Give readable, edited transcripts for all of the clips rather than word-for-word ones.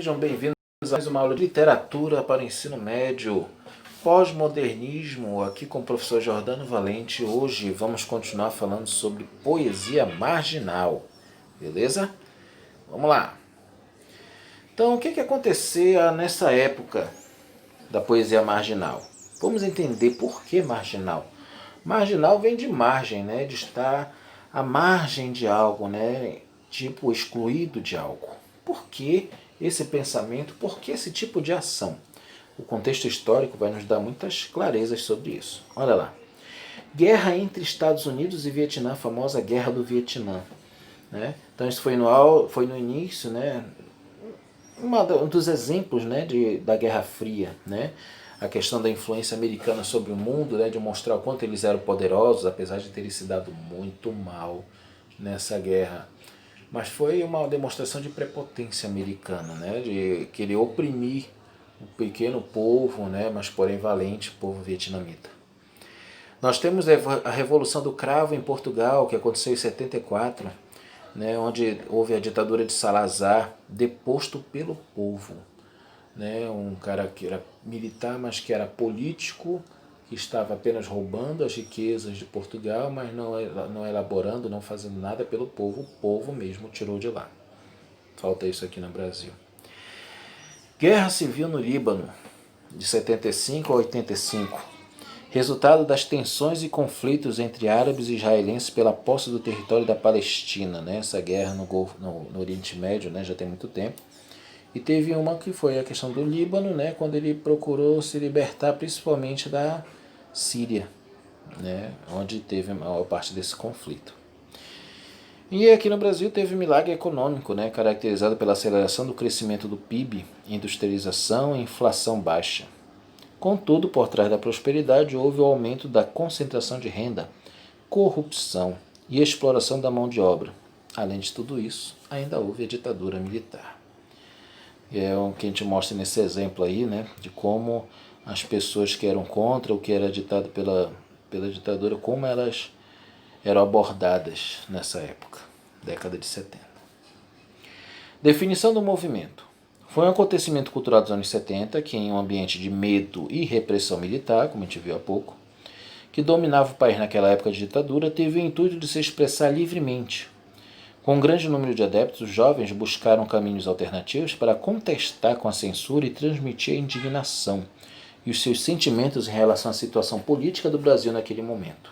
Sejam bem-vindos a mais uma aula de literatura para o ensino médio, pós-modernismo, aqui com o professor Jordano Valente. Hoje vamos continuar falando sobre poesia marginal, beleza? Vamos lá. Então, o que acontecia nessa época da poesia marginal? Vamos entender por que marginal. Marginal vem de margem, né? De estar à margem de algo, né? Tipo excluído de algo. Por que esse pensamento? Por que esse tipo de ação? O contexto histórico vai nos dar muitas clarezas sobre isso. Olha lá. Guerra entre Estados Unidos e Vietnã, a famosa Guerra do Vietnã. Né? Então isso foi no início, né? Um dos exemplos, né, da Guerra Fria, né? A questão da influência americana sobre o mundo, né, de mostrar o quanto eles eram poderosos, apesar de terem se dado muito mal nessa guerra. Mas foi uma demonstração de prepotência americana, né, de querer oprimir o pequeno povo, né, mas porém valente povo vietnamita. Nós temos a Revolução do Cravo em Portugal, que aconteceu em 74, né, onde houve a ditadura de Salazar, deposto pelo povo. Né, um cara que era militar, mas que era político, que estava apenas roubando as riquezas de Portugal, mas não elaborando, não fazendo nada pelo povo. O povo mesmo tirou de lá. Falta isso aqui no Brasil. Guerra Civil no Líbano, de 75 a 85. Resultado das tensões e conflitos entre árabes e israelenses pela posse do território da Palestina. Né? Essa guerra no Oriente Médio, né, já tem muito tempo. E teve uma que foi a questão do Líbano, né, quando ele procurou se libertar principalmente da Síria, né, onde teve a maior parte desse conflito. E aqui no Brasil teve um milagre econômico, né, caracterizado pela aceleração do crescimento do PIB, industrialização e inflação baixa. Contudo, por trás da prosperidade houve o aumento da concentração de renda, corrupção e exploração da mão de obra. Além de tudo isso, ainda houve a ditadura militar. E é o que a gente mostra nesse exemplo aí, né, de como as pessoas que eram contra o que era ditado pela ditadura, como elas eram abordadas nessa época, década de 70. Definição do movimento. Foi um acontecimento cultural dos anos 70, que em um ambiente de medo e repressão militar, como a gente viu há pouco, que dominava o país naquela época de ditadura, teve o intuito de se expressar livremente. Com um grande número de adeptos, os jovens buscaram caminhos alternativos para contestar com a censura e transmitir a indignação e os seus sentimentos em relação à situação política do Brasil naquele momento.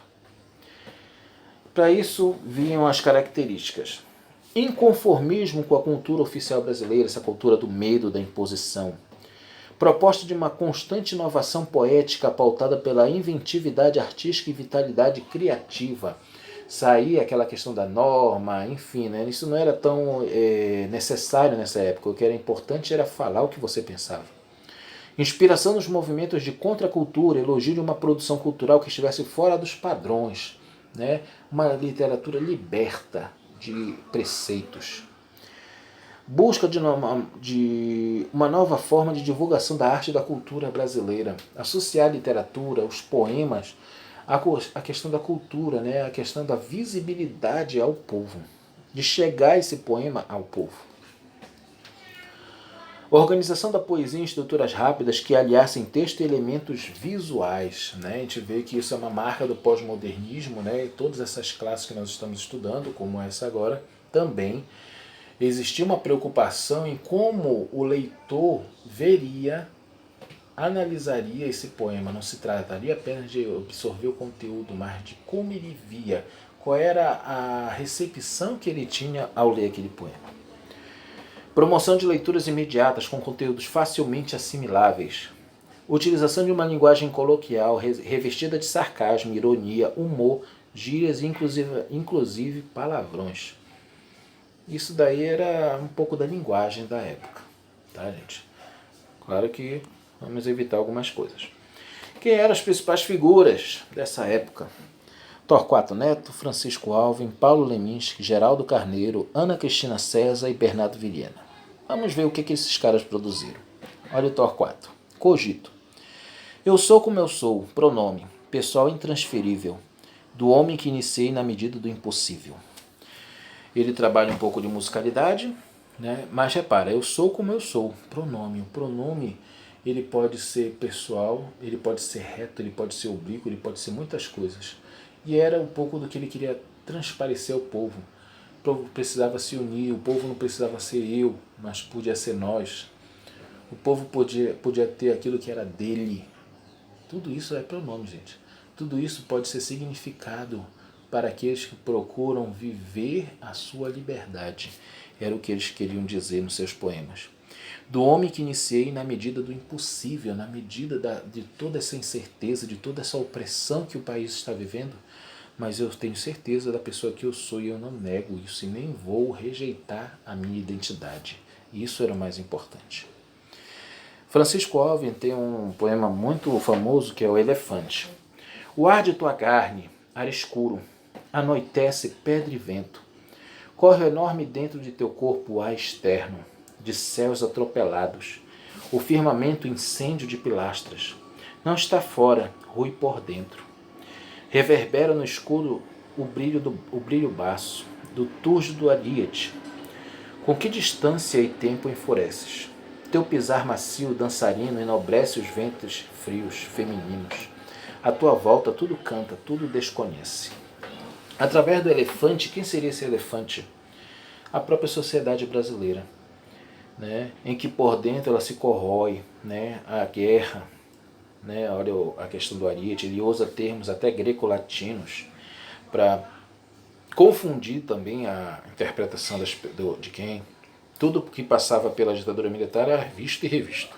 Para isso, vinham as características. Inconformismo com a cultura oficial brasileira, essa cultura do medo, da imposição. Proposta de uma constante inovação poética pautada pela inventividade artística e vitalidade criativa. Sair aquela questão da norma, enfim, né? Isso não era tão necessário nessa época. O que era importante era falar o que você pensava. Inspiração nos movimentos de contracultura, elogio de uma produção cultural que estivesse fora dos padrões, né? Uma literatura liberta de preceitos. Busca de uma nova forma de divulgação da arte e da cultura brasileira. Associar a literatura, os poemas, a questão da cultura, né? A questão da visibilidade ao povo, de chegar esse poema ao povo. Organização da poesia em estruturas rápidas que aliassem texto e elementos visuais. Né? A gente vê que isso é uma marca do pós-modernismo, né? E todas essas classes que nós estamos estudando, como essa agora, também existia uma preocupação em como o leitor veria, analisaria esse poema. Não se trataria apenas de absorver o conteúdo, mas de como ele via, qual era a recepção que ele tinha ao ler aquele poema. Promoção de leituras imediatas com conteúdos facilmente assimiláveis. Utilização de uma linguagem coloquial revestida de sarcasmo, ironia, humor, gírias e inclusive palavrões. Isso daí era um pouco da linguagem da época, tá, gente? Claro que vamos evitar algumas coisas. Quem eram as principais figuras dessa época? Torquato Neto, Francisco Alvim, Paulo Leminski, Geraldo Carneiro, Ana Cristina César e Bernardo Vilhena. Vamos ver o que esses caras produziram. Olha o Torquato. Cogito. Eu sou como eu sou, pronome, pessoal intransferível, do homem que iniciei na medida do impossível. Ele trabalha um pouco de musicalidade, né? Mas repara, eu sou como eu sou, pronome. O pronome, ele pode ser pessoal, ele pode ser reto, ele pode ser oblíquo, ele pode ser muitas coisas. E era um pouco do que ele queria transparecer ao povo. O povo precisava se unir, o povo não precisava ser eu, mas podia ser nós. O povo podia ter aquilo que era dele. Tudo isso é pronome, gente. Tudo isso pode ser significado para aqueles que procuram viver a sua liberdade. Era o que eles queriam dizer nos seus poemas. Do homem que iniciei na medida do impossível, na medida de toda essa incerteza, de toda essa opressão que o país está vivendo, mas eu tenho certeza da pessoa que eu sou e eu não nego isso e nem vou rejeitar a minha identidade. Isso era o mais importante. Francisco Alvim tem um poema muito famoso que é o Elefante. O ar de tua carne, ar escuro, anoitece pedra e vento. Corre o enorme dentro de teu corpo o ar externo, de céus atropelados. O firmamento incêndio de pilastras. Não está fora, rui por dentro. Reverbera no escuro o brilho baço, do túrgido ariete. Com que distância e tempo enfureces? Teu pisar macio, dançarino, enobrece os ventos frios, femininos. À tua volta tudo canta, tudo desconhece. Através do elefante, quem seria esse elefante? A própria sociedade brasileira, né? Em que por dentro ela se corrói, né? A guerra, né? Olha a questão do ariete, ele usa termos até greco-latinos para confundir também a interpretação de quem. Tudo que passava pela ditadura militar era visto e revisto.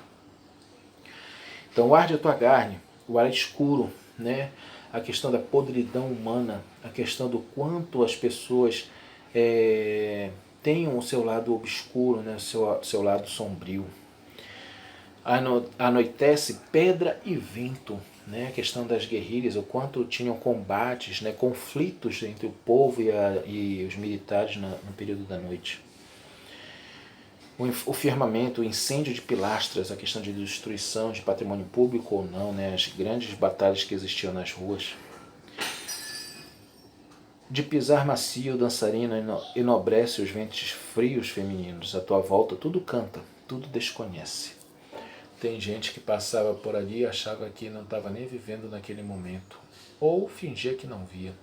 Então o ar de tua carne, o ar escuro, né? A questão da podridão humana, a questão do quanto as pessoas tenham o seu lado obscuro, né? O seu lado sombrio. Anoitece pedra e vento, né? A questão das guerrilhas, o quanto tinham combates, né? Conflitos entre o povo e os militares no período da noite. O firmamento, o incêndio de pilastras, a questão de destruição de patrimônio público ou não, né? As grandes batalhas que existiam nas ruas. De pisar macio, dançarino, enobrece os ventos frios femininos. À tua volta tudo canta, tudo desconhece. Tem gente que passava por ali e achava que não estava nem vivendo naquele momento, ou fingia que não via.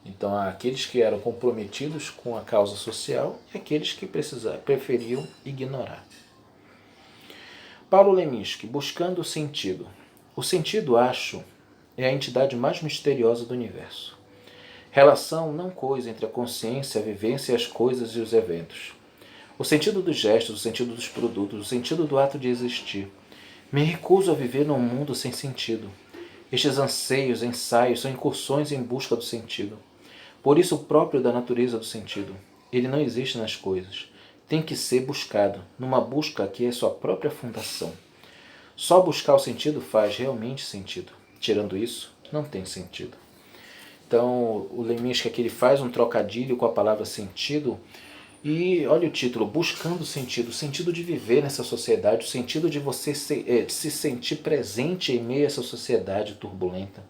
Então há aqueles que eram comprometidos com a causa social e aqueles que preferiam ignorar. Paulo Leminski, buscando o sentido. O sentido, acho, é a entidade mais misteriosa do universo. Relação não coisa entre a consciência, a vivência, as coisas e os eventos. O sentido dos gestos, o sentido dos produtos, o sentido do ato de existir. Me recuso a viver num mundo sem sentido. Estes anseios, ensaios, são incursões em busca do sentido. Por isso o próprio da natureza do sentido. Ele não existe nas coisas. Tem que ser buscado, numa busca que é sua própria fundação. Só buscar o sentido faz realmente sentido. Tirando isso, não tem sentido. Então, o Leminski aqui ele faz um trocadilho com a palavra sentido e olha o título, buscando o sentido de viver nessa sociedade, o sentido de você se sentir presente em meio a essa sociedade turbulenta.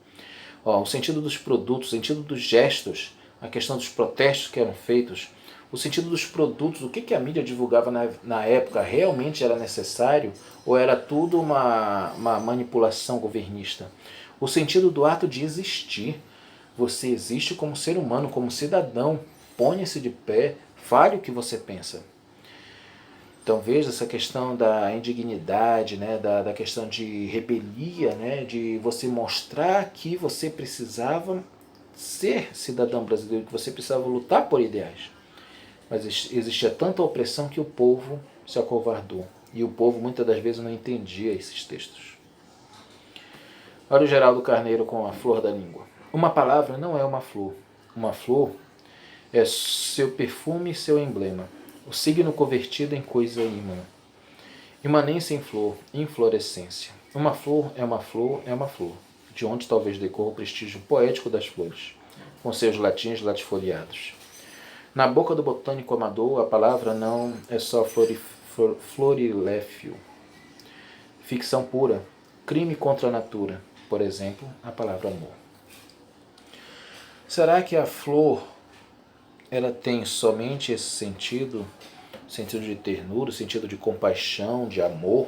O sentido dos produtos, o sentido dos gestos, a questão dos protestos que eram feitos, o sentido dos produtos, o que a mídia divulgava na época realmente era necessário ou era tudo uma manipulação governista. O sentido do ato de existir. Você existe como ser humano, como cidadão. Ponha-se de pé, fale o que você pensa. Então veja essa questão da indignidade, né, da questão de rebelia, né, de você mostrar que você precisava ser cidadão brasileiro, que você precisava lutar por ideais. Mas existia tanta opressão que o povo se acovardou. E o povo muitas das vezes não entendia esses textos. Olha o Geraldo Carneiro com a flor da língua. Uma palavra não é uma flor. Uma flor é seu perfume e seu emblema. O signo convertido em coisa imã. Imanência em flor, inflorescência. Uma flor é uma flor, é uma flor. De onde talvez decorra o prestígio poético das flores, com seus latins latifoliados. Na boca do botânico amador, a palavra não é só floriléfio. Ficção pura, crime contra a natura. Por exemplo, a palavra amor. Será que a flor ela tem somente esse sentido? sentido de ternura, sentido de compaixão, de amor.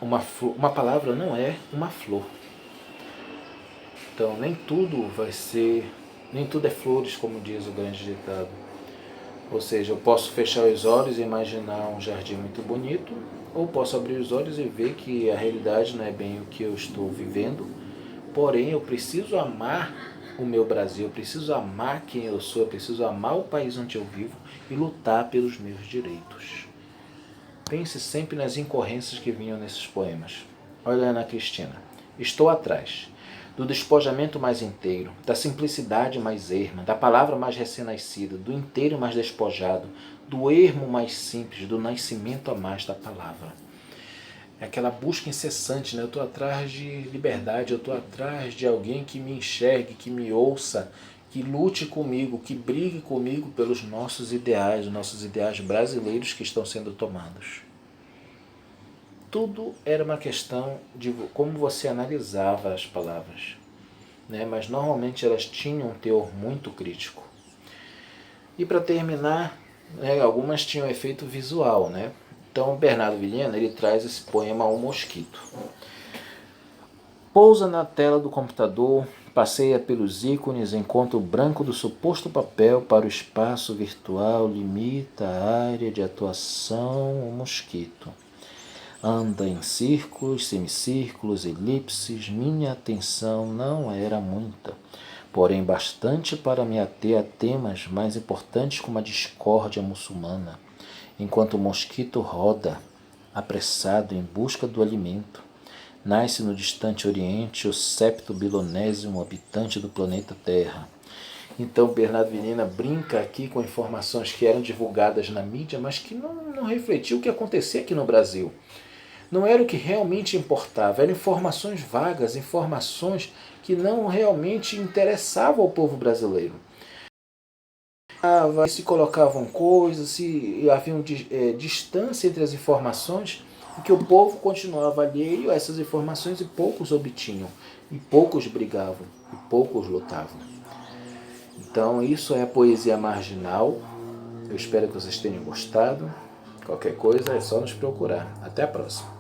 Uma palavra não é uma flor. Então nem tudo é flores, como diz o grande ditado. Ou seja, eu posso fechar os olhos e imaginar um jardim muito bonito, ou posso abrir os olhos e ver que a realidade não é bem o que eu estou vivendo. Porém, eu preciso amar o meu Brasil, eu preciso amar quem eu sou, eu preciso amar o país onde eu vivo e lutar pelos meus direitos. Pense sempre nas incorrências que vinham nesses poemas. Olha, Ana Cristina, estou atrás do despojamento mais inteiro, da simplicidade mais erma, da palavra mais recém-nascida, do inteiro mais despojado, do ermo mais simples, do nascimento a mais da palavra. É aquela busca incessante, né? Eu estou atrás de liberdade, eu estou atrás de alguém que me enxergue, que me ouça, que lute comigo, que brigue comigo pelos nossos ideais brasileiros que estão sendo tomados. Tudo era uma questão de como você analisava as palavras, né? Mas normalmente elas tinham um teor muito crítico. E para terminar, né, algumas tinham efeito visual, né? Então Bernardo Vilhena ele traz esse poema Um Mosquito. Pousa na tela do computador, passeia pelos ícones, encontra o branco do suposto papel para o espaço virtual, limita a área de atuação, um mosquito. Anda em círculos, semicírculos, elipses, minha atenção não era muita, porém bastante para me ater a temas mais importantes como a discórdia muçulmana, enquanto o mosquito roda, apressado em busca do alimento. Nasce no distante Oriente o septo bilonésimo habitante do planeta Terra. Então Bernardo Vilhena brinca aqui com informações que eram divulgadas na mídia, mas que não refletiu o que acontecia aqui no Brasil. Não era o que realmente importava, eram informações vagas, informações que não realmente interessavam ao povo brasileiro. Se colocavam coisas, se havia distância entre as informações, e que o povo continuava alheio a essas informações e poucos obtinham, e poucos brigavam, e poucos lutavam. Então isso é a poesia marginal. Eu espero que vocês tenham gostado. Qualquer coisa é só nos procurar. Até a próxima.